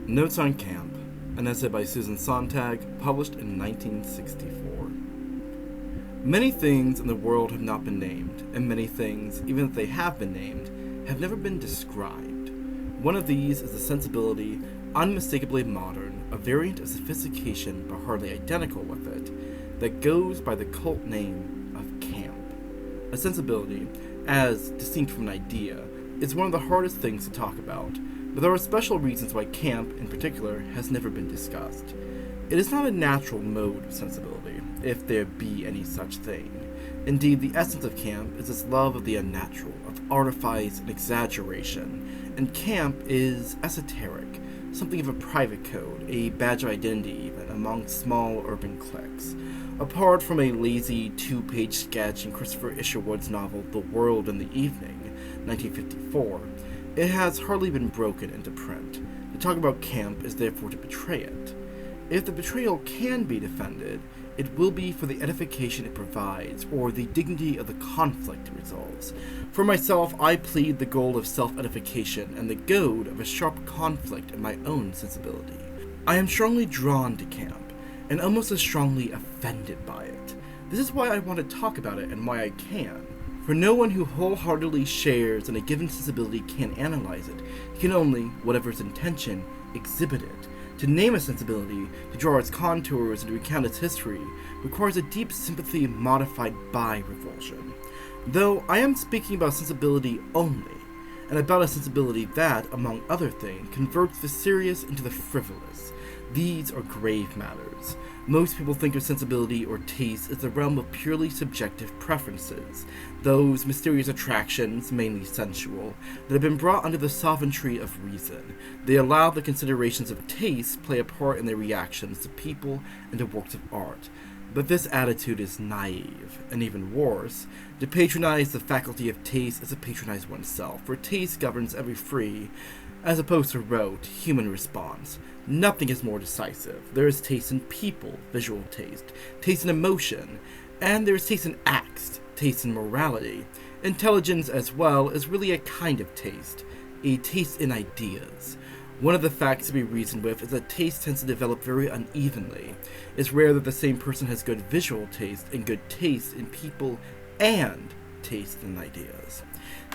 Notes on Camp, an essay by Susan Sontag, published in 1964. Many things in the world have not been named, and many things, even if they have been named, have never been described. One of these is the sensibility, unmistakably modern, a variant of sophistication but hardly identical with it, that goes by the cult name of camp. A sensibility, as distinct from an idea, is one of the hardest things to talk about, but there are special reasons why camp, in particular, has never been discussed. It is not a natural mode of sensibility, if there be any such thing. Indeed, the essence of camp is its love of the unnatural, of artifice and exaggeration, and camp is esoteric, something of a private code, a badge of identity even, among small urban cliques. Apart from a lazy two-page sketch in Christopher Isherwood's novel The World in the Evening, 1954, it has hardly been broken into print. To talk about camp is therefore to betray it. If the betrayal can be defended, it will be for the edification it provides, or the dignity of the conflict it resolves. For myself, I plead the goal of self-edification and the goad of a sharp conflict in my own sensibility. I am strongly drawn to camp, and almost as strongly offended by it. This is why I want to talk about it and why I can. For no one who wholeheartedly shares in a given sensibility can analyze it. He can only, whatever his intention, exhibit it. To name a sensibility, to draw its contours, and to recount its history, requires a deep sympathy modified by revulsion. Though I am speaking about sensibility only, and about a sensibility that, among other things, converts the serious into the frivolous. These are grave matters. Most people think of sensibility or taste as the realm of purely subjective preferences, those mysterious attractions, mainly sensual, that have been brought under the sovereignty of reason. They allow the considerations of taste play a part in their reactions to people and to works of art. But this attitude is naive, and even worse, to patronize the faculty of taste is to patronize oneself, for taste governs every free, as opposed to rote, human response. Nothing is more decisive. There is taste in people, visual taste in emotion, and there is taste in acts, taste in morality. Intelligence, as well, is really a kind of taste, a taste in ideas. One of the facts to be reasoned with is that taste tends to develop very unevenly. It's rare that the same person has good visual taste and good taste in people and taste in ideas.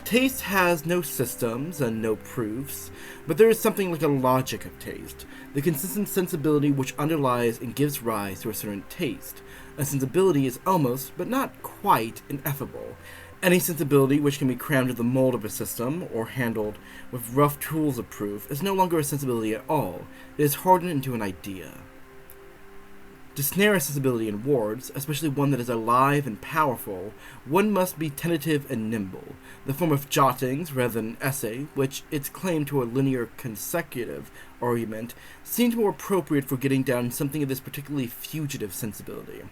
Taste has no systems and no proofs, but there is something like a logic of taste, the consistent sensibility which underlies and gives rise to a certain taste. A sensibility is almost, but not quite, ineffable. Any sensibility which can be crammed into the mold of a system, or handled with rough tools of proof, is no longer a sensibility at all. It is hardened into an idea. To snare a sensibility in words, especially one that is alive and powerful, one must be tentative and nimble. The form of jottings, rather than essay, which its claim to a linear consecutive argument, seems more appropriate for getting down something of this particularly fugitive sensibility.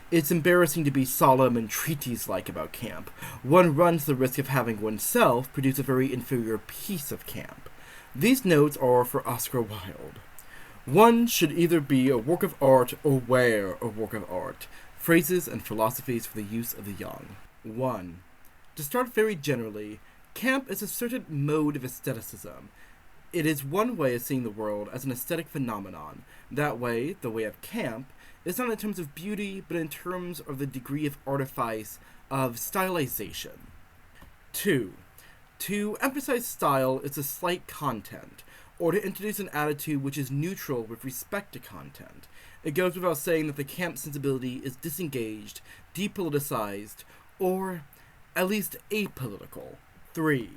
It's embarrassing to be solemn and treatise-like about camp. One runs the risk of having oneself produce a very inferior piece of camp. These notes are for Oscar Wilde. One should either be a work of art or wear a work of art. Phrases and philosophies for the use of the young. 1. To start very generally, camp is a certain mode of aestheticism. It is one way of seeing the world as an aesthetic phenomenon. That way, the way of camp, is not in terms of beauty, but in terms of the degree of artifice, of stylization. 2. To emphasize style is a slight content, or to introduce an attitude which is neutral with respect to content. It goes without saying that the camp sensibility is disengaged, depoliticized, or at least apolitical. 3.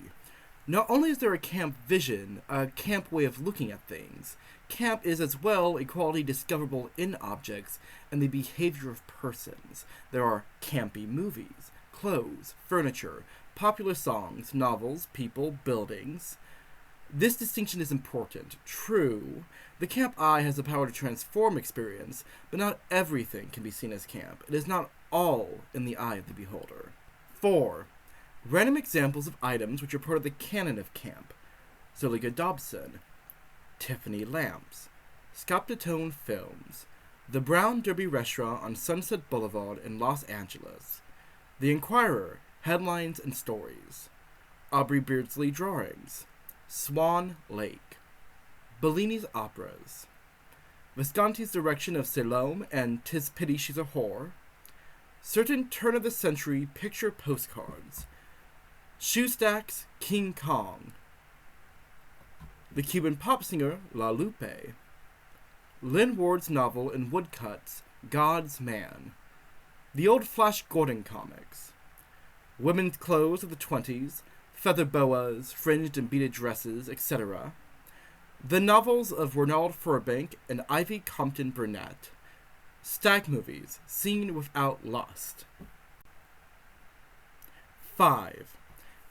Not only is there a camp vision, a camp way of looking at things, camp is as well a quality discoverable in objects and the behavior of persons. There are campy movies, clothes, furniture, popular songs, novels, people, buildings. This distinction is important. True, the camp eye has the power to transform experience, but not everything can be seen as camp. It is not all in the eye of the beholder. 4. Random examples of items which are part of the canon of camp. Zuliga Dobson, Tiffany lamps, Scoptitone films, the Brown Derby restaurant on Sunset Boulevard in Los Angeles, The Inquirer, headlines and stories, Aubrey Beardsley drawings, Swan Lake, Bellini's operas, Visconti's direction of Salome and 'Tis Pity She's a Whore, certain turn-of-the-century picture postcards, Shoestack's King Kong, the Cuban pop singer La Lupe, Lynn Ward's novel in woodcuts, God's Man, the old Flash Gordon comics, women's clothes of the 20s, feather boas, fringed and beaded dresses, etc., the novels of Ronald Furbank and Ivy Compton Burnett, stag movies, seen without lust. 5.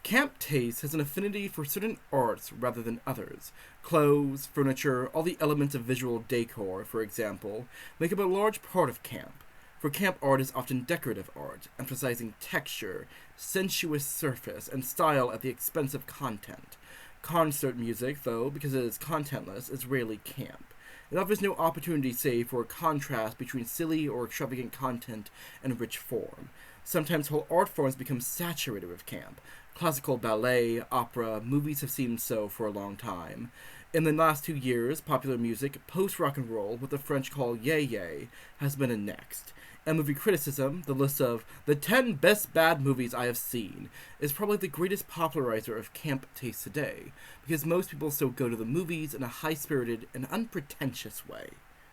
Camp taste has an affinity for certain arts rather than others. Clothes, furniture, all the elements of visual decor, for example, make up a large part of camp. For camp art is often decorative art, emphasizing texture, sensuous surface, and style at the expense of content. Concert music, though, because it is contentless, is rarely camp. It offers no opportunity save for a contrast between silly or extravagant content and rich form. Sometimes whole art forms become saturated with camp. Classical ballet, opera, movies have seemed so for a long time. In the last 2 years, popular music, post-rock and roll, what the French call yé-yé, has been annexed. And movie criticism, the list of the 10 best bad movies I have seen, is probably the greatest popularizer of camp taste today, because most people still go to the movies in a high-spirited and unpretentious way.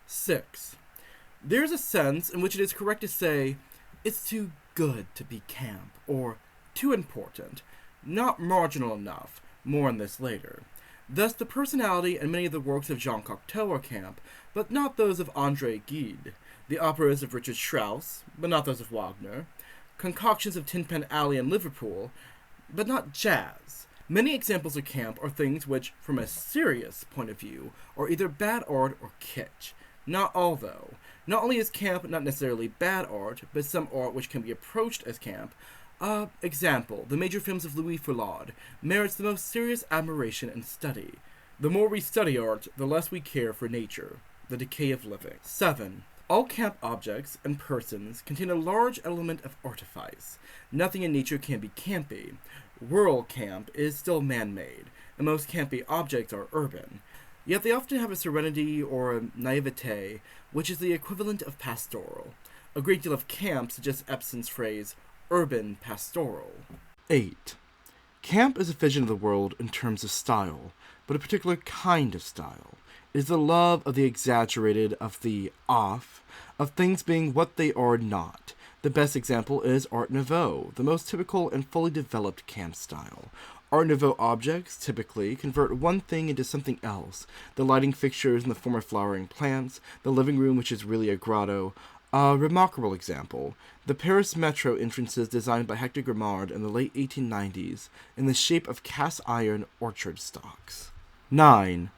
6. There is a sense in which it is correct to say, it's too good to be camp, or too important, not marginal enough, more on this later. Thus, the personality and many of the works of Jean Cocteau are camp, but not those of André Gide, the operas of Richard Strauss, but not those of Wagner, concoctions of Tin Pan Alley and Liverpool, but not jazz. Many examples of camp are things which, from a serious point of view, are either bad art or kitsch. Not all, though. Not only is camp not necessarily bad art, but some art which can be approached as camp. Example, the major films of Louis Foulard merits the most serious admiration and study. The more we study art, the less we care for nature, the decay of living. 7. All camp objects and persons contain a large element of artifice. Nothing in nature can be campy. Rural camp is still man-made, and most campy objects are urban. Yet they often have a serenity or a naivete, which is the equivalent of pastoral. A great deal of camp suggests Epson's phrase, urban pastoral. 8. Camp is a vision of the world in terms of style, but a particular kind of style. It is the love of the exaggerated, of the off, of things being what they are not. The best example is Art Nouveau, the most typical and fully developed camp style. Art Nouveau objects, typically, convert one thing into something else. The lighting fixtures in the form of flowering plants, the living room which is really a grotto. A remarkable example, the Paris metro entrances designed by Hector Grimard in the late 1890s in the shape of cast-iron orchard stalks. 9.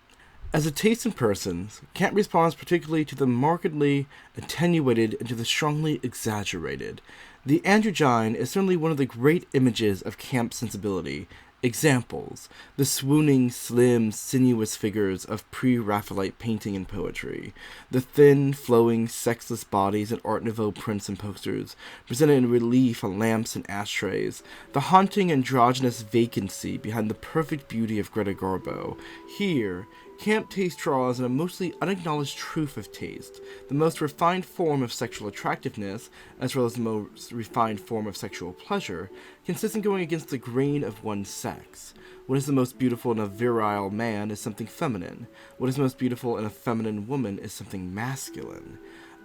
As a taste in persons, camp responds particularly to the markedly attenuated and to the strongly exaggerated. The Androgyny is certainly one of the great images of camp sensibility. Examples: the swooning, slim, sinuous figures of pre-Raphaelite painting and poetry, the thin, flowing, sexless bodies in Art Nouveau prints and posters, presented in relief on lamps and ashtrays, the haunting androgynous vacancy behind the perfect beauty of Greta Garbo. Here, camp taste draws on a mostly unacknowledged truth of taste, the most refined form of sexual attractiveness, as well as the most refined form of sexual pleasure, consists in going against the grain of one's sex. What is the most beautiful in a virile man is something feminine. What is most beautiful in a feminine woman is something masculine.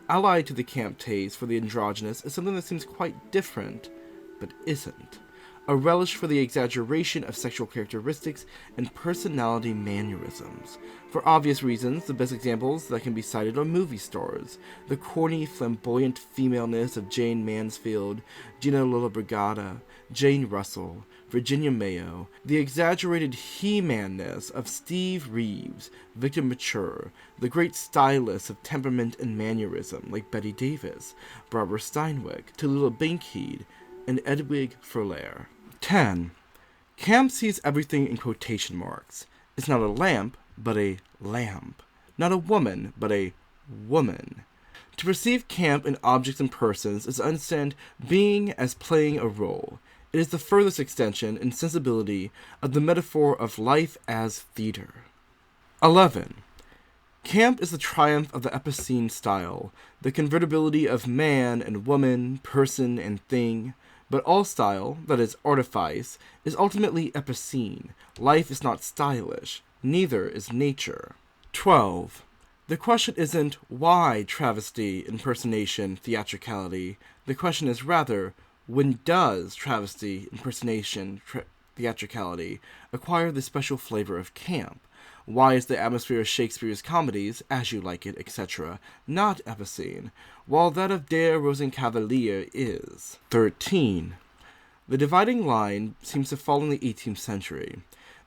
Allied to the camp taste for the androgynous is something that seems quite different, but isn't. A relish for the exaggeration of sexual characteristics and personality mannerisms. For obvious reasons, the best examples that can be cited are movie stars. The corny, flamboyant femaleness of Jane Mansfield, Gina Lollobrigida, Jane Russell, Virginia Mayo, the exaggerated he-manness of Steve Reeves, Victor Mature, the great stylists of temperament and mannerism like Betty Davis, Barbara Steinweg, Tallulah Bankhead, and Edwig Furlane. 10. Camp sees everything in quotation marks. It's not a lamp, but a lamp. Not a woman, but a woman. To perceive camp in objects and persons is to understand being as playing a role. It is the furthest extension in sensibility of the metaphor of life as theater. 11. Camp is the triumph of the epicene style, the convertibility of man and woman, person and thing. But all style, that is, artifice, is ultimately epicene. Life is not stylish, neither is nature. 12. The question isn't why travesty, impersonation, theatricality. The question is rather, when does travesty, impersonation, theatricality acquire the special flavor of camp? Why is the atmosphere of Shakespeare's comedies, As You Like It, etc., not epicene, while that of Der Rosenkavalier is? 13. The dividing line seems to fall in the 18th century.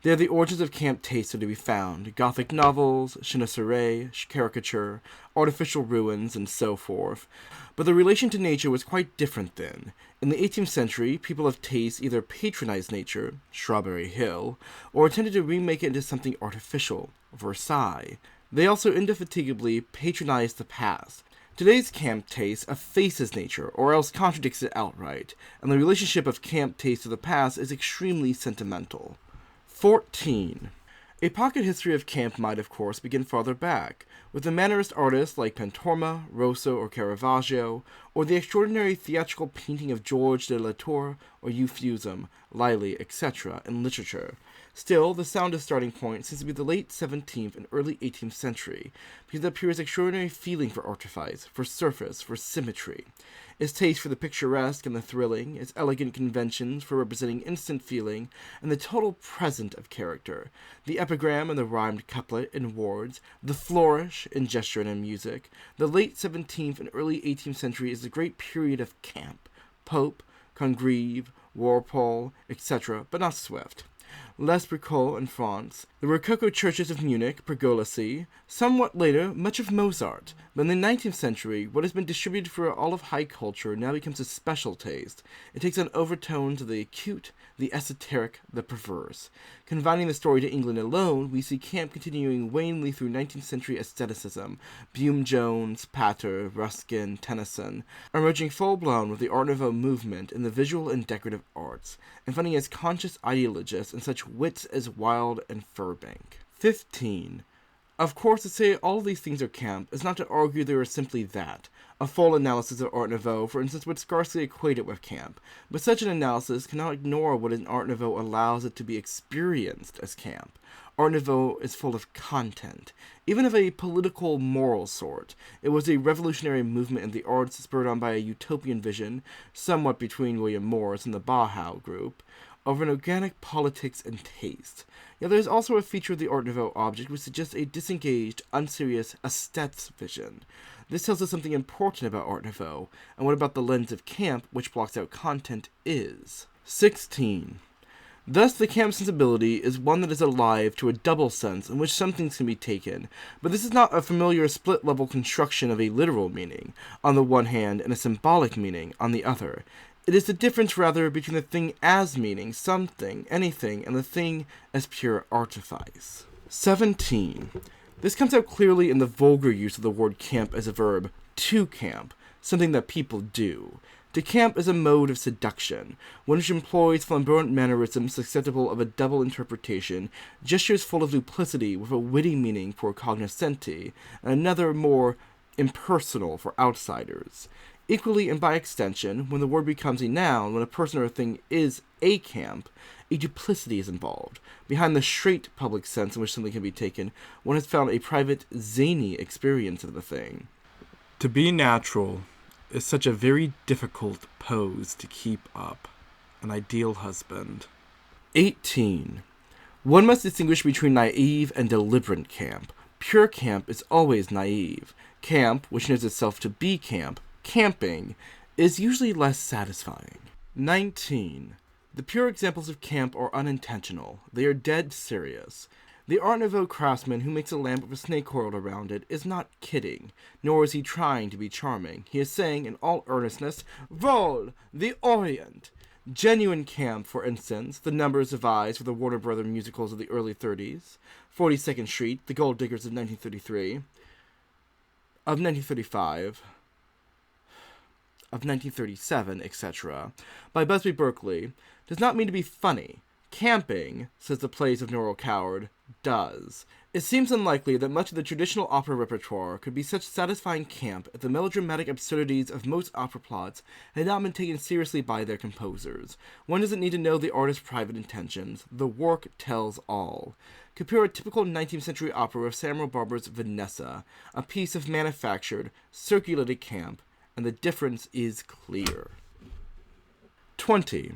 There the origins of camp taste are to be found: Gothic novels, chinoiserie, caricature, artificial ruins, and so forth. But the relation to nature was quite different then. In the 18th century, people of taste either patronized nature, Strawberry Hill, or attempted to remake it into something artificial, Versailles. They also indefatigably patronized the past. Today's camp taste effaces nature, or else contradicts it outright, and the relationship of camp taste to the past is extremely sentimental. 14. A pocket history of camp might, of course, begin farther back, with the Mannerist artists like Pantorma, Rosso, or Caravaggio, or the extraordinary theatrical painting of George de la Tour or Euphuism, Lely, etc. in literature. Still, the soundest starting point seems to be the late 17th and early 18th century, because it appears extraordinary feeling for artifice, for surface, for symmetry. Its taste for the picturesque and the thrilling, its elegant conventions for representing instant feeling, and the total present of character, the epigram and the rhymed couplet in words, the flourish in gesture and in music. The late 17th and early 18th century is the great period of camp. Pope, Congreve, Walpole, etc., but not Swift. Les Bricots in France, the Rococo churches of Munich, Pergolesi, somewhat later, much of Mozart. But in the 19th century, what has been distributed for all of high culture now becomes a special taste. It takes on overtones of the acute, the esoteric, the perverse. Confining the story to England alone, we see camp continuing wanly through 19th century aestheticism, Bume-Jones, Pater, Ruskin, Tennyson, emerging full-blown with the Art Nouveau movement in the visual and decorative arts, and finding its conscious ideologists in such wits as Wilde and Furbank. 15. Of course, to say all these things are camp is not to argue they are simply that. A full analysis of Art Nouveau, for instance, would scarcely equate it with camp, but such an analysis cannot ignore what an Art Nouveau allows it to be experienced as camp. Art Nouveau is full of content, even of a political, moral sort. It was a revolutionary movement in the arts spurred on by a utopian vision, somewhat between William Morris and the Bauhaus group, of an organic politics and taste. Yet there is also a feature of the Art Nouveau object which suggests a disengaged, unserious aesthete's vision. This tells us something important about Art Nouveau, and what about the lens of camp, which blocks out content, is. 16. Thus, the camp sensibility is one that is alive to a double sense in which some things can be taken, but this is not a familiar split-level construction of a literal meaning, on the one hand, and a symbolic meaning, on the other. It is the difference, rather, between the thing as meaning, something, anything, and the thing as pure artifice. 17. This comes out clearly in the vulgar use of the word camp as a verb, to camp, something that people do. To camp is a mode of seduction, one which employs flamboyant mannerisms susceptible of a double interpretation, gestures full of duplicity with a witty meaning for cognoscenti, and another more impersonal for outsiders. Equally, and by extension, when the word becomes a noun, when a person or a thing is a camp, a duplicity is involved. Behind the straight public sense in which something can be taken, one has found a private, zany experience of the thing. To be natural is such a very difficult pose to keep up. An ideal husband. 18. One must distinguish between naive and deliberate camp. Pure camp is always naive. Camp, which knows itself to be camp, camping, is usually less satisfying. 19. The pure examples of camp are unintentional. They are dead serious. The Art Nouveau craftsman who makes a lamp with a snake coiled around it is not kidding, nor is he trying to be charming. He is saying, in all earnestness, Vol, the Orient! Genuine camp, for instance, the numbers devised for the Warner Brother musicals of the early 30s, 42nd Street, The Gold Diggers of 1933, of 1935, of 1937, etc., by Busby Berkeley, does not mean to be funny. Camping, says the plays of Norval Coward, does. It seems unlikely that much of the traditional opera repertoire could be such satisfying camp if the melodramatic absurdities of most opera plots had not been taken seriously by their composers. One doesn't need to know the artist's private intentions. The work tells all. Compare a typical 19th century opera with Samuel Barber's Vanessa, a piece of manufactured, circulated camp, and the difference is clear. 20.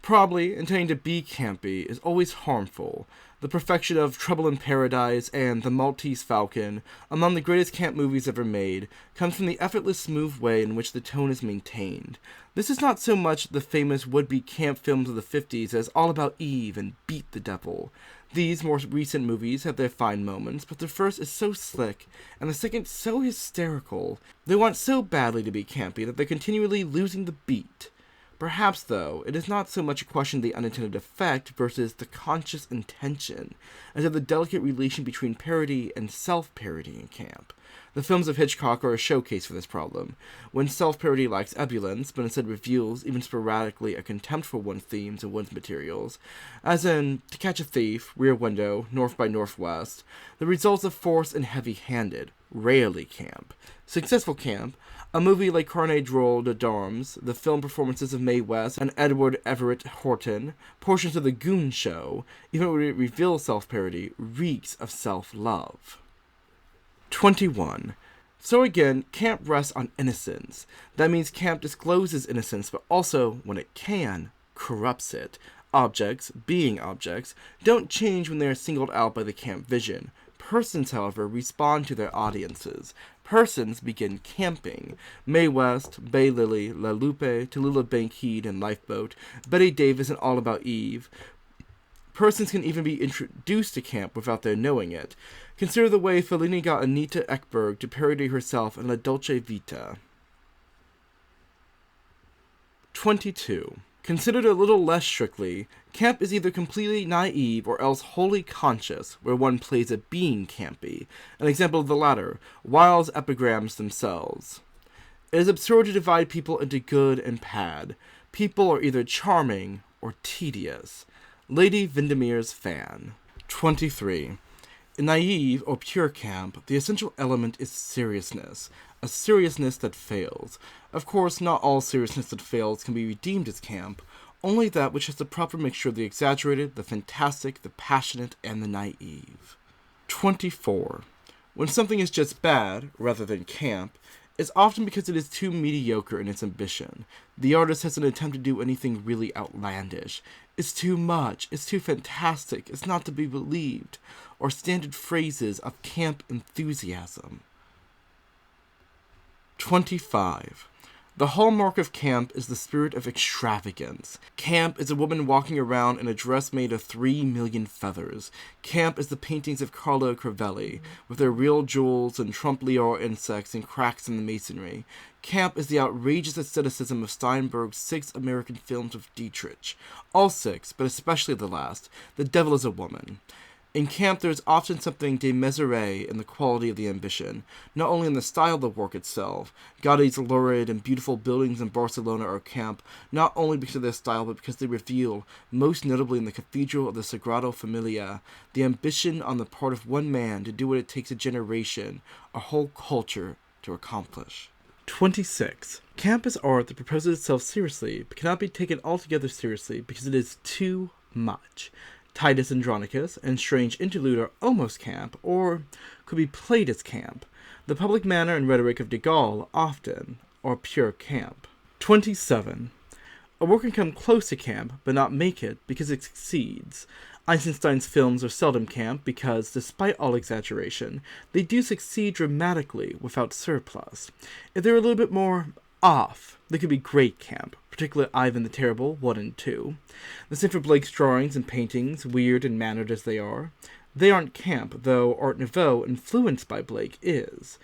Probably, intending to be campy is always harmful. The perfection of Trouble in Paradise and The Maltese Falcon, among the greatest camp movies ever made, comes from the effortless, smooth way in which the tone is maintained. This is not so much the famous would-be camp films of the 50s as All About Eve and Beat the Devil. These more recent movies have their fine moments, but the first is so slick, and the second so hysterical. They want so badly to be campy that they're continually losing the beat. Perhaps, though, it is not so much a question of the unintended effect versus the conscious intention, as of the delicate relation between parody and self-parody in camp. The films of Hitchcock are a showcase for this problem. When self-parody lacks ebullience, but instead reveals, even sporadically, a contempt for one's themes and one's materials, as in To Catch a Thief, Rear Window, North by Northwest, the results are forced and heavy-handed, rarely camp. Successful camp, a movie like Carnet Drôle de Dames, the film performances of Mae West and Edward Everett Horton, portions of The Goon Show, even when it reveals self-parody, reeks of self-love. 21. So again, camp rests on innocence. That means camp discloses innocence, but also, when it can, corrupts it. Objects, being objects, don't change when they are singled out by the camp vision. Persons, however, respond to their audiences. Persons begin camping. Mae West, Bay Lily, La Lupe, Tallulah Bankhead and Lifeboat, Betty Davis and All About Eve. Persons can even be introduced to camp without their knowing it. Consider the way Fellini got Anita Ekberg to parody herself in La Dolce Vita. 22. Considered a little less strictly, camp is either completely naive or else wholly conscious, where one plays at being campy. An example of the latter, Wilde's epigrams themselves. It is absurd to divide people into good and bad. People are either charming or tedious. Lady Windermere's Fan. 23. In naive or pure camp, the essential element is seriousness. A seriousness that fails. Of course, not all seriousness that fails can be redeemed as camp, only that which has the proper mixture of the exaggerated, the fantastic, the passionate, and the naive. 24. When something is just bad, rather than camp, it's often because it is too mediocre in its ambition. The artist hasn't attempted to do anything really outlandish. It's too much, it's too fantastic, it's not to be believed, or standard phrases of camp enthusiasm. 25. The hallmark of camp is the spirit of extravagance. Camp is a woman walking around in a dress made of 3 million feathers. Camp is the paintings of Carlo Crivelli, with their real jewels and Trompe l'oeil insects and cracks in the masonry. Camp is the outrageous asceticism of Steinberg's 6 American films with Dietrich. All 6, but especially the last, The Devil is a Woman. In camp, there is often something démesuré in the quality of the ambition, not only in the style of the work itself. Gaudi's lurid and beautiful buildings in Barcelona are camp, not only because of their style, but because they reveal, most notably in the Cathedral of the Sagrada Familia, the ambition on the part of one man to do what it takes a generation, a whole culture, to accomplish. 26. Camp is art that proposes itself seriously, but cannot be taken altogether seriously because it is too much. Titus Andronicus and Strange Interlude are almost camp, or could be played as camp. The public manner and rhetoric of de Gaulle often are pure camp. 27. A work can come close to camp, but not make it, because it succeeds. Eisenstein's films are seldom camp because, despite all exaggeration, they do succeed dramatically without surplus. If they're a little bit more off, they could be great camp, particularly Ivan the Terrible 1 and 2. The same for Blake's drawings and paintings, weird and mannered as they are. They aren't camp, though Art Nouveau, influenced by Blake, is.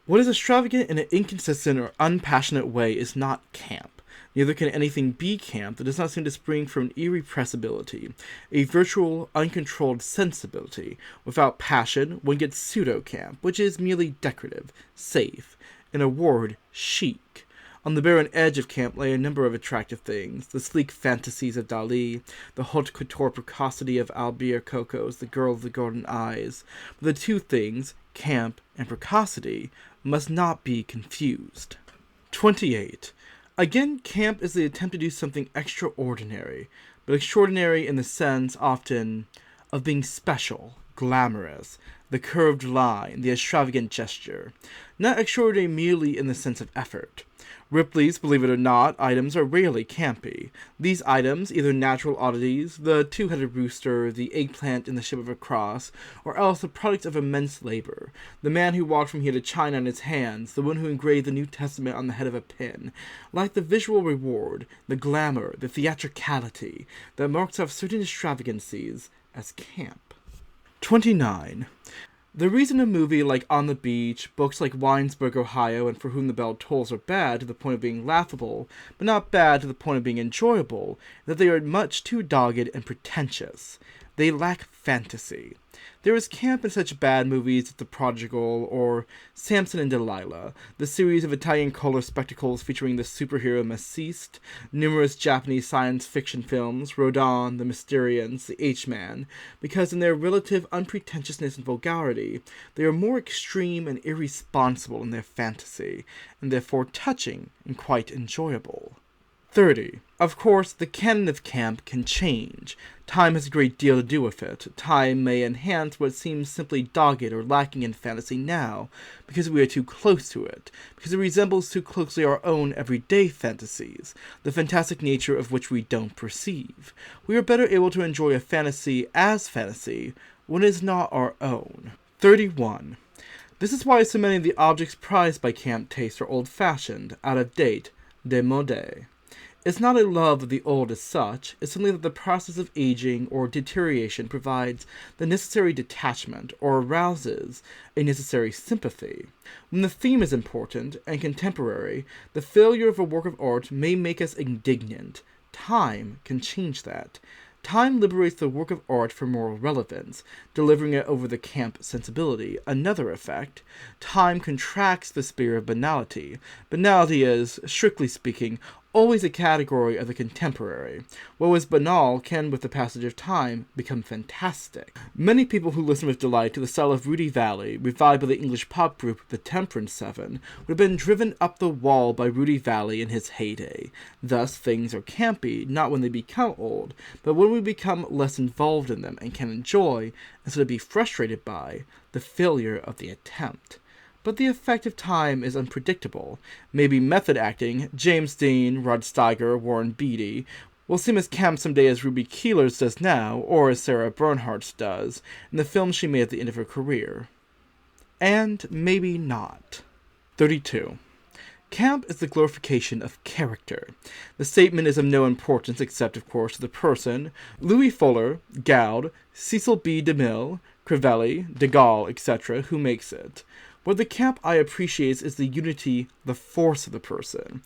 What is extravagant in an inconsistent or unpassionate way is not camp. Neither can anything be camp that does not seem to spring from an irrepressibility, a virtual, uncontrolled sensibility. Without passion, one gets pseudo-camp, which is merely decorative, safe, in a word, chic. On the barren edge of camp lay a number of attractive things: the sleek fantasies of Dali, the haute couture precocity of Albert Coco's The Girl of the Golden Eyes. But the two things, camp and precocity, must not be confused. 28. Again, camp is the attempt to do something extraordinary, but extraordinary in the sense, often, of being special, glamorous, the curved line, the extravagant gesture. Not extraordinary merely in the sense of effort. Ripley's Believe It or Not items are rarely campy. These items, either natural oddities, the two-headed rooster, the eggplant in the shape of a cross, or else the products of immense labor. The man who walked from here to China on his hands, the one who engraved the New Testament on the head of a pin, like the visual reward, the glamour, the theatricality that marks off certain extravagancies as camp. 29. The reason a movie like On the Beach, books like Winesburg, Ohio, and For Whom the Bell Tolls are bad to the point of being laughable, but not bad to the point of being enjoyable, is that they are much too dogged and pretentious. They lack fantasy. There is camp in such bad movies as The Prodigal or Samson and Delilah, the series of Italian color spectacles featuring the superhero Maciste, numerous Japanese science fiction films, Rodin, The Mysterians, The H-Man, because in their relative unpretentiousness and vulgarity, they are more extreme and irresponsible in their fantasy, and therefore touching and quite enjoyable. 30. Of course, the canon of camp can change. Time has a great deal to do with it. Time may enhance what seems simply dogged or lacking in fantasy now, because we are too close to it, because it resembles too closely our own everyday fantasies, the fantastic nature of which we don't perceive. We are better able to enjoy a fantasy as fantasy when it is not our own. 31. This is why so many of the objects prized by camp taste are old-fashioned, out of date, démodé. It's not a love of the old as such, it's simply that the process of aging or deterioration provides the necessary detachment or arouses a necessary sympathy. When the theme is important and contemporary, the failure of a work of art may make us indignant. Time can change that. Time liberates the work of art from moral relevance, delivering it over the camp sensibility. Another effect, time contracts the spirit of banality. Banality is, strictly speaking, always a category of the contemporary. What was banal can, with the passage of time, become fantastic. Many people who listen with delight to the style of Rudy Valley, revived by the English pop group The Temperance Seven, would have been driven up the wall by Rudy Valley in his heyday. Thus, things are campy, not when they become old, but when we become less involved in them and can enjoy, instead of be frustrated by, the failure of the attempt. But the effect of time is unpredictable. Maybe method acting, James Dean, Rod Steiger, Warren Beatty, will seem as camp someday as Ruby Keeler's does now, or as Sarah Bernhardt's does, in the film she made at the end of her career. And maybe not. 32. Camp is the glorification of character. The statement is of no importance except, of course, to the person, Louis Fuller, Goud, Cecil B. DeMille, Crivelli, De Gaulle, etc., who makes it. What the camp eye appreciates is the unity, the force of the person.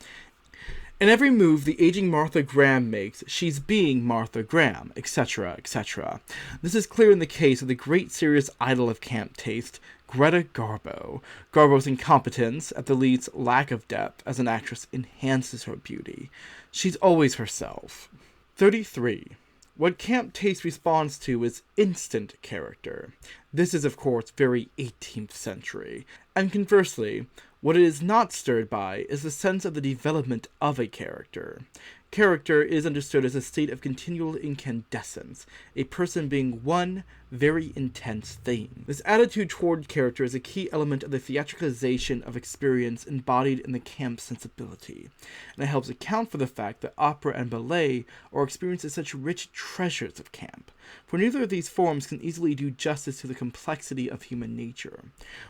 In every move the aging Martha Graham makes, she's being Martha Graham, etc., etc. This is clear in the case of the great serious idol of camp taste, Greta Garbo. Garbo's incompetence, at the least lack of depth as an actress, enhances her beauty. She's always herself. 33. What camp taste responds to is instant character. This is, of course, very 18th century. And conversely, what it is not stirred by is the sense of the development of a character. Character is understood as a state of continual incandescence, a person being one very intense thing. This attitude toward character is a key element of the theatricalization of experience embodied in the camp sensibility, and it helps account for the fact that opera and ballet are experienced as such rich treasures of camp, for neither of these forms can easily do justice to the complexity of human nature.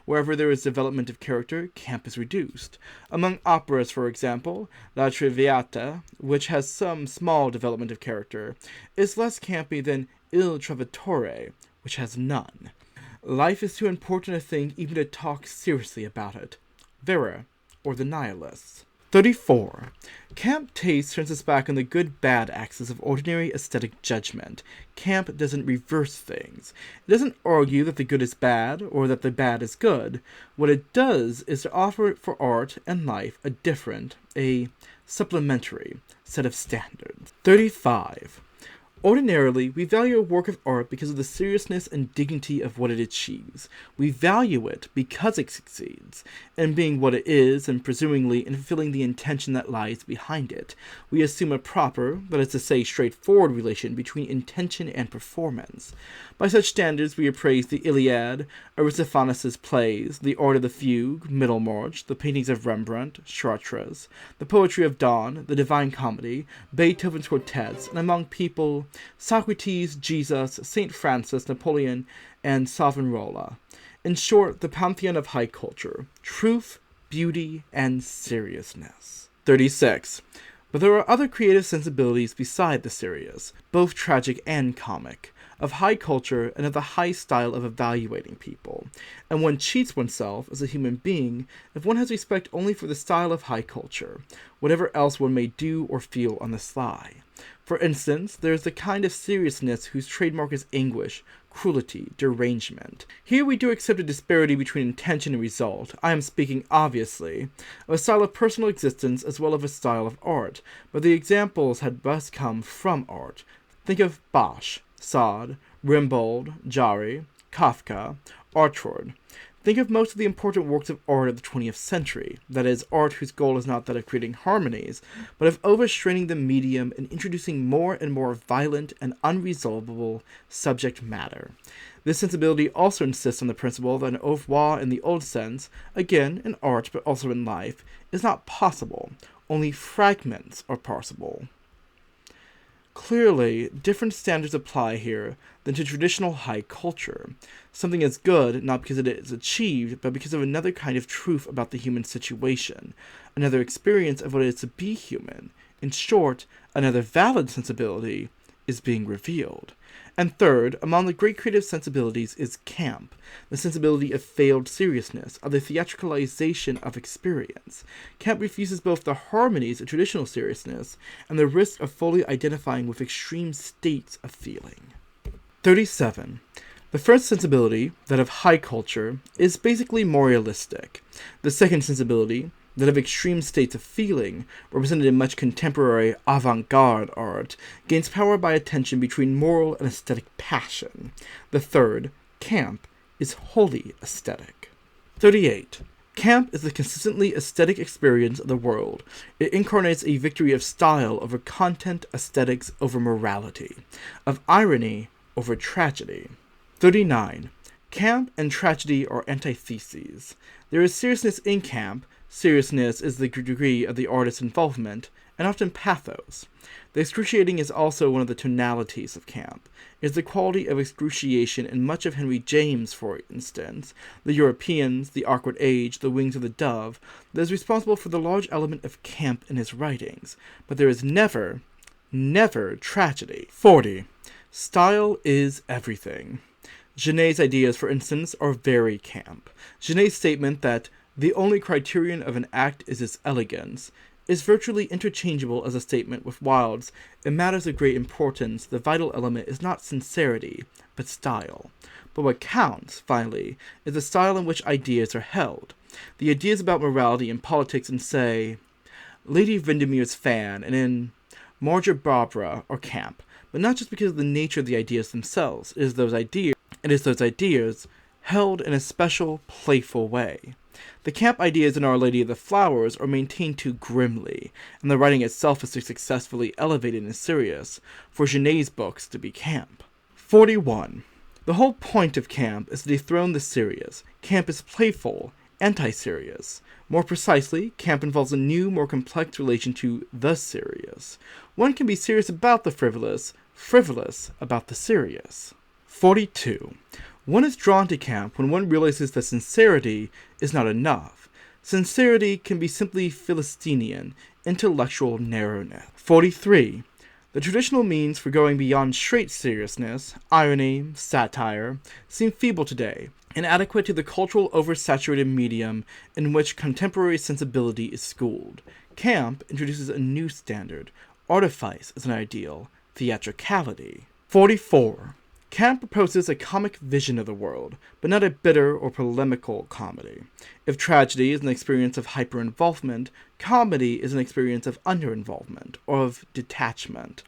Wherever there is development of character, camp is reduced. Among operas, for example, La Traviata, which has some small development of character, is less campy than Il Trovatore, which has none. Life is too important a thing even to talk seriously about it. Vera, or the Nihilists. 34. Camp taste turns us back on the good-bad axis of ordinary aesthetic judgment. Camp doesn't reverse things. It doesn't argue that the good is bad or that the bad is good. What it does is to offer for art and life a different, a supplementary set of standards. 35. Ordinarily, we value a work of art because of the seriousness and dignity of what it achieves. We value it because it succeeds, in being what it is and presumably in fulfilling the intention that lies behind it. We assume a proper, that is to say straightforward relation between intention and performance. By such standards we appraise the Iliad, Aristophanes' plays, the art of the fugue, Middlemarch, the paintings of Rembrandt, Chartres, the poetry of Donne, the Divine Comedy, Beethoven's quartets, and among people, Socrates, Jesus, St. Francis, Napoleon, and Savonarola. In short, the pantheon of high culture, truth, beauty, and seriousness. 36. But there are other creative sensibilities beside the serious, both tragic and comic, of high culture and of the high style of evaluating people, and one cheats oneself as a human being if one has respect only for the style of high culture, whatever else one may do or feel on the sly. For instance, there is the kind of seriousness whose trademark is anguish, cruelty, derangement. Here we do accept a disparity between intention and result. I am speaking, obviously, of a style of personal existence as well as of a style of art, but the examples had best come from art. Think of Bosch, Sade, Rimbaud, Jarry, Kafka, Artaud. Think of most of the important works of art of the 20th century, that is, art whose goal is not that of creating harmonies, but of overstraining the medium and introducing more and more violent and unresolvable subject matter. This sensibility also insists on the principle that an au revoir in the old sense, again in art but also in life, is not possible. Only fragments are possible. Clearly, different standards apply here than to traditional high culture. Something is good not because it is achieved, but because of another kind of truth about the human situation, another experience of what it is to be human. In short, another valid sensibility is being revealed. And third, among the great creative sensibilities is camp, the sensibility of failed seriousness, of the theatricalization of experience. Camp refuses both the harmonies of traditional seriousness and the risk of fully identifying with extreme states of feeling. 37. The first sensibility, that of high culture, is basically moralistic. The second sensibility, that of extreme states of feeling, represented in much contemporary avant-garde art, gains power by a tension between moral and aesthetic passion. The third, camp, is wholly aesthetic. 38. Camp is the consistently aesthetic experience of the world. It incarnates a victory of style over content, aesthetics over morality, of irony over tragedy. 39. Camp and tragedy are antitheses. There is seriousness in camp. Seriousness is the degree of the artist's involvement, and often pathos. The excruciating is also one of the tonalities of camp. It is the quality of excruciation in much of Henry James, for instance, the Europeans, the awkward age, the wings of the dove, that is responsible for the large element of camp in his writings. But there is never tragedy. 40. Style is everything. Genet's ideas, for instance, are very camp. Genet's statement that the only criterion of an act is its elegance is virtually interchangeable as a statement with Wilde's, in matters of great importance, the vital element is not sincerity, but style. But what counts, finally, is the style in which ideas are held. The ideas about morality and politics in, say, Lady Windermere's Fan and in Margaret Barbara are camp, but not just because of the nature of the ideas themselves. It is those ideas held in a special, playful way. The camp ideas in Our Lady of the Flowers are maintained too grimly, and the writing itself is too successfully elevated and serious, for Genet's books to be camp. 41. The whole point of camp is to dethrone the serious. Camp is playful, anti-serious. More precisely, camp involves a new, more complex relation to the serious. One can be serious about the frivolous about the serious. 42. One is drawn to camp when one realizes that sincerity is not enough. Sincerity can be simply Philistinian, intellectual narrowness. 43. The traditional means for going beyond straight seriousness, irony, satire, seem feeble today. inadequate to the cultural oversaturated medium in which contemporary sensibility is schooled. Camp introduces a new standard. Artifice is an ideal. Theatricality. 44. Camp proposes a comic vision of the world, but not a bitter or polemical comedy. If tragedy is an experience of hyper-involvement, comedy is an experience of under-involvement, or of detachment.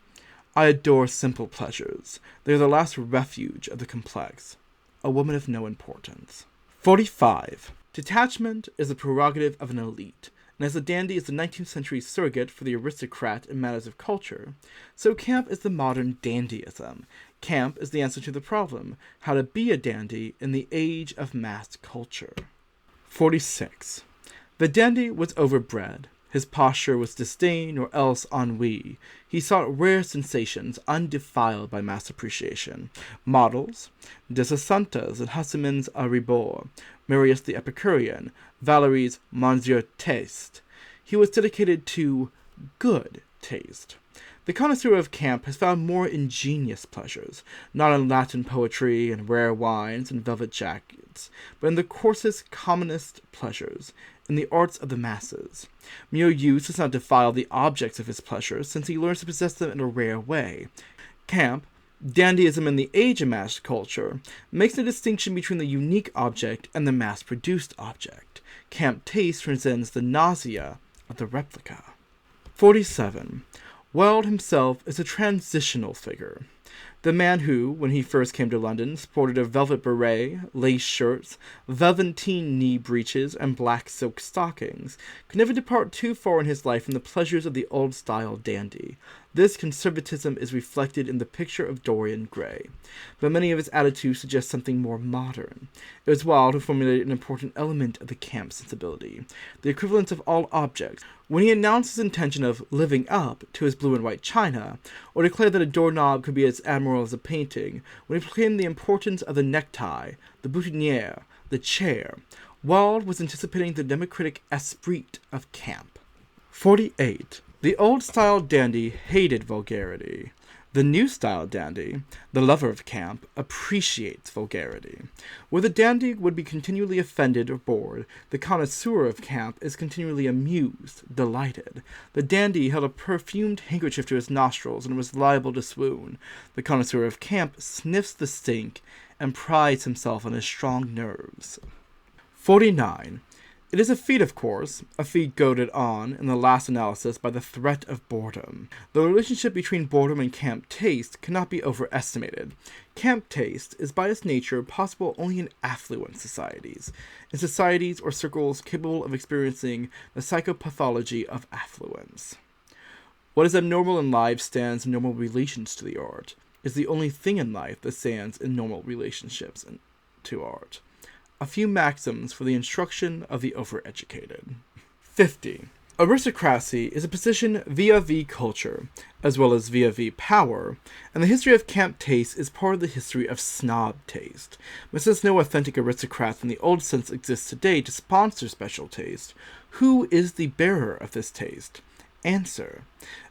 I adore simple pleasures. They are the last refuge of the complex. A woman of no importance. 45. Detachment is the prerogative of an elite, and as the dandy is the 19th century surrogate for the aristocrat in matters of culture, so camp is the modern dandyism. Camp is the answer to the problem, how to be a dandy in the age of mass culture. 46. The dandy was overbred. His posture was disdain or else ennui. He sought rare sensations undefiled by mass appreciation. Models, Desasantas and Hasseman's A Ribord, Marius the Epicurean, Valéry's Monsieur Taste. He was dedicated to good taste. The connoisseur of camp has found more ingenious pleasures, not in Latin poetry and rare wines and velvet jackets, but in the coarsest, commonest pleasures, in the arts of the masses. Mere use does not defile the objects of his pleasure, since he learns to possess them in a rare way. Camp, dandyism in the age of mass culture, makes no distinction between the unique object and the mass-produced object. Camp taste transcends the nausea of the replica. 47. Wilde himself is a transitional figure. The man who, when he first came to London, sported a velvet beret, lace shirts, velveteen knee breeches, and black silk stockings, could never depart too far in his life from the pleasures of the old-style dandy. This conservatism is reflected in the picture of Dorian Gray, but many of his attitudes suggest something more modern. It was Wilde who formulated an important element of the camp sensibility, the equivalence of all objects. When he announced his intention of living up to his blue and white china, or declared that a doorknob could be as admirable as a painting, when he proclaimed the importance of the necktie, the boutonniere, the chair, Wilde was anticipating the democratic esprit of camp. 48. The old-style dandy hated vulgarity. The new-style dandy, the lover of camp, appreciates vulgarity. Where the dandy would be continually offended or bored, the connoisseur of camp is continually amused, delighted. The dandy held a perfumed handkerchief to his nostrils and was liable to swoon. The connoisseur of camp sniffs the stink and prides himself on his strong nerves. 49. It is a feat, of course, a feat goaded on, in the last analysis, by the threat of boredom. The relationship between boredom and camp taste cannot be overestimated. Camp taste is by its nature possible only in affluent societies, in societies or circles capable of experiencing the psychopathology of affluence. What is abnormal in life stands in normal relations to the art, is the only thing in life that stands in normal relationships to art. A few maxims for the instruction of the overeducated. 50. Aristocracy is a position vis-a-vis culture, as well as vis-a-vis power, and the history of camp taste is part of the history of snob taste. But since no authentic aristocrat in the old sense exists today to sponsor special taste, who is the bearer of this taste? Answer: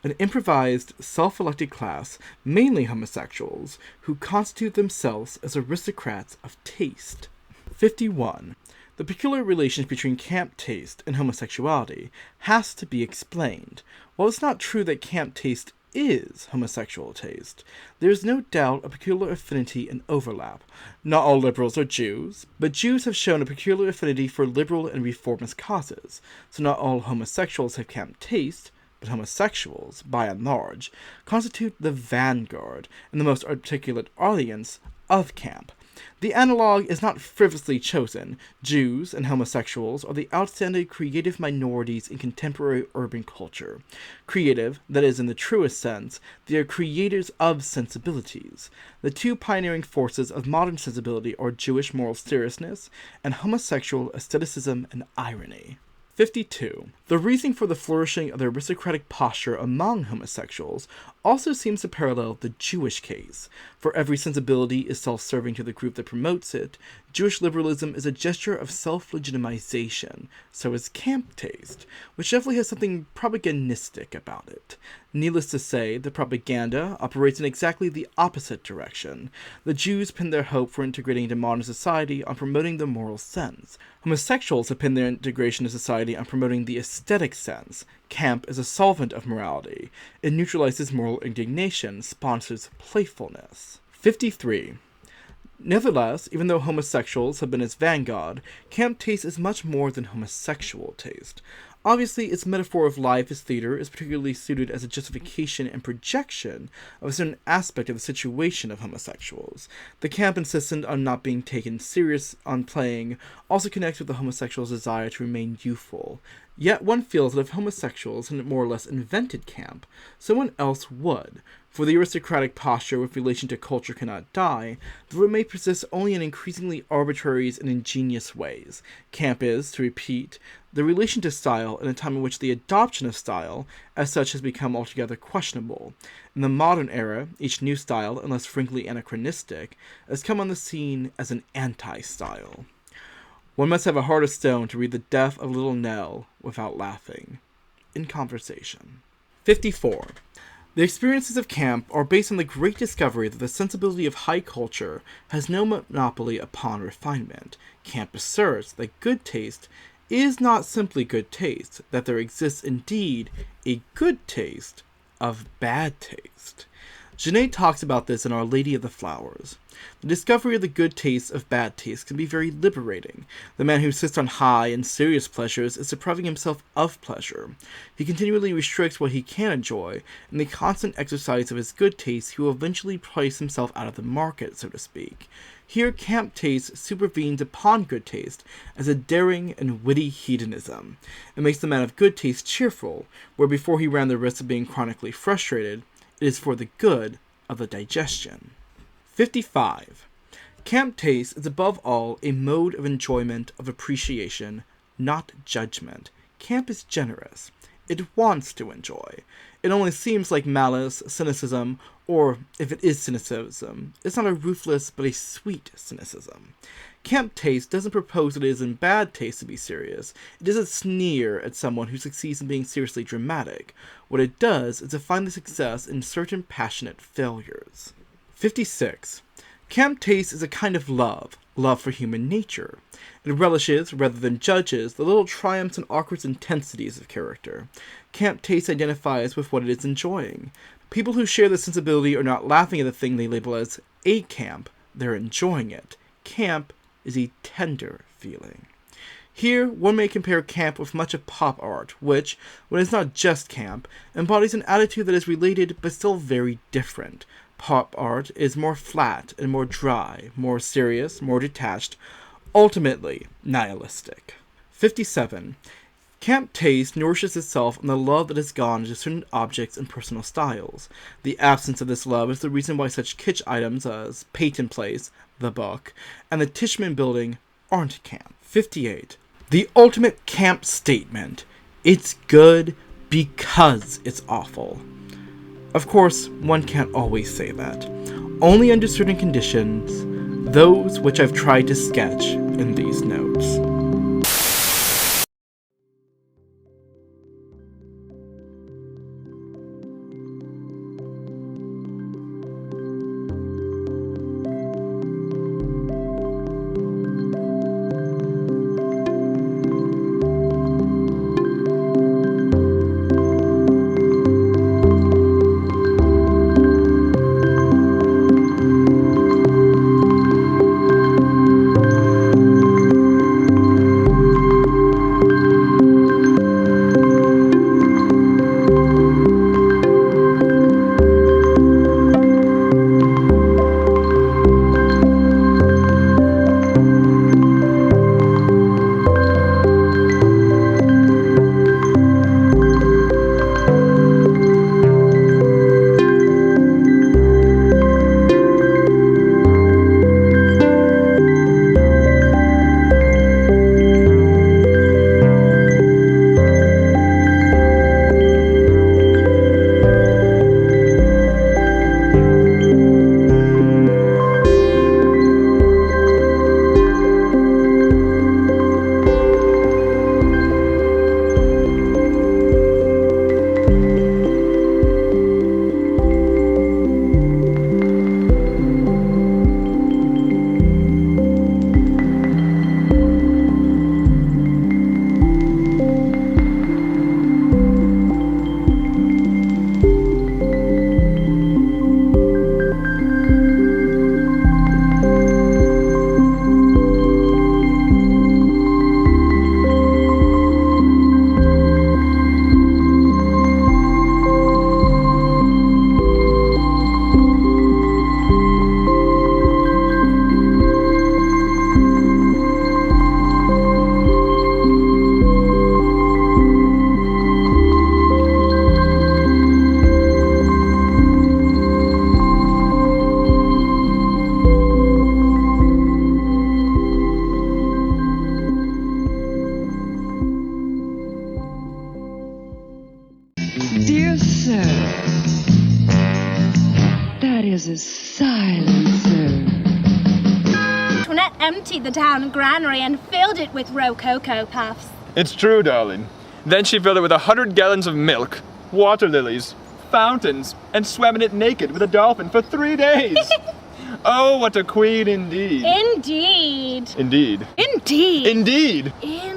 an improvised, self-elected class, mainly homosexuals, who constitute themselves as aristocrats of taste. 51. The peculiar relations between camp taste and homosexuality has to be explained. While it's not true that camp taste is homosexual taste, there is no doubt a peculiar affinity and overlap. Not all liberals are Jews, but Jews have shown a peculiar affinity for liberal and reformist causes, so not all homosexuals have camp taste, but homosexuals, by and large, constitute the vanguard and the most articulate audience of camp. The analogue is not frivolously chosen. Jews and homosexuals are the outstanding creative minorities in contemporary urban culture. Creative, that is, in the truest sense, they are creators of sensibilities. The two pioneering forces of modern sensibility are Jewish moral seriousness and homosexual aestheticism and irony. 52. The reason for the flourishing of the aristocratic posture among homosexuals also seems to parallel the Jewish case. For every sensibility is self-serving to the group that promotes it, Jewish liberalism is a gesture of self-legitimization. So is camp taste, which definitely has something propagandistic about it. Needless to say, the propaganda operates in exactly the opposite direction. The Jews pin their hope for integrating into modern society on promoting the moral sense. Homosexuals have pinned their integration into society on promoting the aesthetic sense. Camp is a solvent of morality. It neutralizes moral indignation, sponsors playfulness. 53. Nevertheless, even though homosexuals have been its vanguard, camp taste is much more than homosexual taste. Obviously, its metaphor of life as theater is particularly suited as a justification and projection of a certain aspect of the situation of homosexuals. The camp insistent on not being taken serious on playing also connects with the homosexual's desire to remain youthful. Yet one feels that if homosexuals had more or less invented camp, someone else would. For the aristocratic posture with relation to culture cannot die, though it may persist only in increasingly arbitrary and ingenious ways. Camp is, to repeat, the relation to style in a time in which the adoption of style, as such, has become altogether questionable. In the modern era, each new style, unless frankly anachronistic, has come on the scene as an anti-style. One must have a heart of stone to read the death of Little Nell without laughing. In conversation. 54. The experiences of camp are based on the great discovery that the sensibility of high culture has no monopoly upon refinement. Camp asserts that good taste is not simply good taste, that there exists indeed a good taste of bad taste. Genet talks about this in Our Lady of the Flowers. The discovery of the good taste of bad taste can be very liberating. The man who insists on high and serious pleasures is depriving himself of pleasure. He continually restricts what he can enjoy. In the constant exercise of his good taste, he will eventually price himself out of the market, so to speak. Here, camp taste supervenes upon good taste as a daring and witty hedonism. It makes the man of good taste cheerful, where before he ran the risk of being chronically frustrated. It is for the good of the digestion. 55. Camp taste is above all a mode of enjoyment, of appreciation, not judgment. Camp is generous. It wants to enjoy. It only seems like malice, cynicism, or, if it is cynicism, it's not a ruthless but a sweet cynicism. Camp taste doesn't propose that it is in bad taste to be serious. It doesn't sneer at someone who succeeds in being seriously dramatic. What it does is to find the success in certain passionate failures. 56. Camp taste is a kind of love for human nature. It relishes, rather than judges, the little triumphs and awkward intensities of character. Camp taste identifies with what it is enjoying. People who share this sensibility are not laughing at the thing they label as a camp, they're enjoying it. Camp is a tender feeling. Here, one may compare camp with much of pop art, which, when it's not just camp, embodies an attitude that is related but still very different. Pop art is more flat and more dry, more serious, more detached, ultimately nihilistic. 57. Camp taste nourishes itself on the love that has gone into certain objects and personal styles. The absence of this love is the reason why such kitsch items as Peyton Place, the book, and the Tishman Building aren't camp. 58. The ultimate camp statement. It's good because it's awful. Of course, one can't always say that. Only under certain conditions, those which I've tried to sketch in these notes. a silencer. Antoinette emptied the town granary and filled it with Rococo Puffs. It's true, darling. Then she filled it with 100 gallons of milk, water lilies, fountains, and swam in it naked with a dolphin for 3 days. Oh, what a queen indeed. Indeed. Indeed. Indeed. Indeed. Indeed.